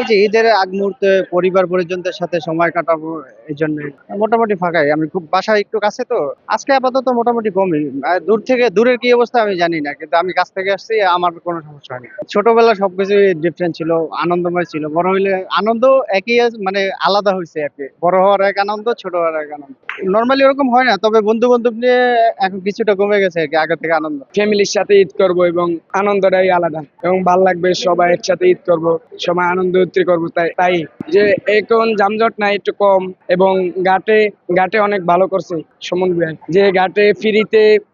এই যে ঈদের আগ মুহূর্তে পরিবার পরিজনদের সাথে সময় কাটাবো, এই জন্য মোটামুটি ফাঁকাই। আমি খুব বাসায় একটু কাছে তো, আজকে আপাতত মোটামুটি কমই। দূর থেকে, দূরের কি অবস্থা আমি জানি না, কিন্তু আমি কাছ থেকে আসছি, আমার কোনো সমস্যা হয়নি। ছোটবেলা সবকিছু ডিফারেন্ট ছিল, আনন্দময় ছিল। বড় হইলে আনন্দ একই মানে আলাদা হয়েছে আর কি। বড় হওয়ার এক আনন্দ, ছোট হওয়ার এক আনন্দ। নর্মালি ওরকম হয় না, তবে বন্ধু বান্ধব নিয়ে এখন কিছুটা কমে গেছে আর কি, আগের থেকে আনন্দ। ফ্যামিলির সাথে ঈদ করব এবং আনন্দটাই আলাদা এবং ভাল লাগবে। সবাই একসাথে ঈদ করব, সবাই আনন্দ উত্তি করবো। তাই তাই যে এখন যানজট নাই, একটু কম। এবং ঘাটে ঘাটে অনেক ভালো করছে সুমন ভাই, যে ঘাটে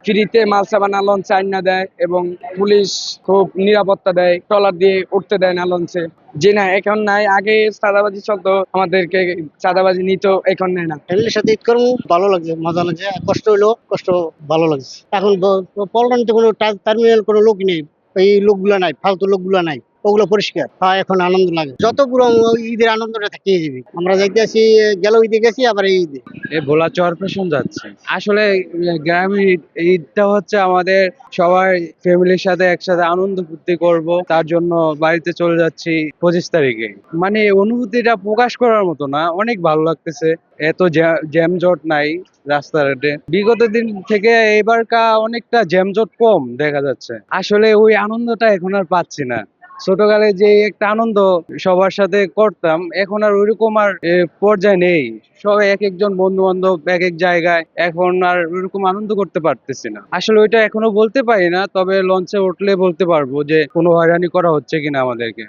ফ্রিতে মাল সাবানা লঞ্চ আইনা দেয় এবং পুলিশ খুব নিরাপত্তা দেয়, ট্রলার দিয়ে উঠতে দেয় না লঞ্চে। যে না এখন নাই, আগে চাঁদাবাজি চলতো, আমাদেরকে চাঁদাবাজি নিত, এখন নেয় না। ফ্যামিলির সাথে ঈদ করবো, ভালো লাগছে, মজা লাগছে। কষ্ট হইলো, কষ্ট ভালো লাগছে। এখন পল্টনতে কোনো টার্মিনাল কোনো লোক নেই, এই লোকগুলা নাই, ফালতু লোকগুলা নাই, ওগুলো পরিষ্কার। হ্যাঁ, এখন আনন্দ লাগে। যত পুরো ঈদের আনন্দটা থাকিয়ে যাবে। আমরা যাইতে আসি, গেল ঈদে গেছি, আবার এই ঈদে ভোলা চরপেশন যাচ্ছে। আসলে গ্রামের ঈদটা হচ্ছে আমাদের সবাই ফ্যামিলির সাথে একসাথে আনন্দ ফুর্তি করব, তার জন্য বাড়িতে চলে যাচ্ছি 25 তারিখে। মানে অনুভূতিটা প্রকাশ করার মতো না, অনেক ভালো লাগতেছে। এত জ্যামজট নাই রাস্তাঘাটে। বিগত দিন থেকে এবারকা অনেকটা জ্যামজট কম দেখা যাচ্ছে। আসলে ওই আনন্দটা এখন আর পাচ্ছি না। ছোটকালে যে একটা আনন্দ সবার সাথে করতাম, এখন আর ওইরকম আর পর্যায়ে নেই। সবাই এক একজন বন্ধু বান্ধব এক এক জায়গায়, এখন আর ওইরকম আনন্দ করতে পারতেছি না। আসলে ওইটা এখনো বলতে পারি না, তবে লঞ্চে উঠলে বলতে পারবো যে কোনো হয়রানি করা হচ্ছে কিনা আমাদেরকে।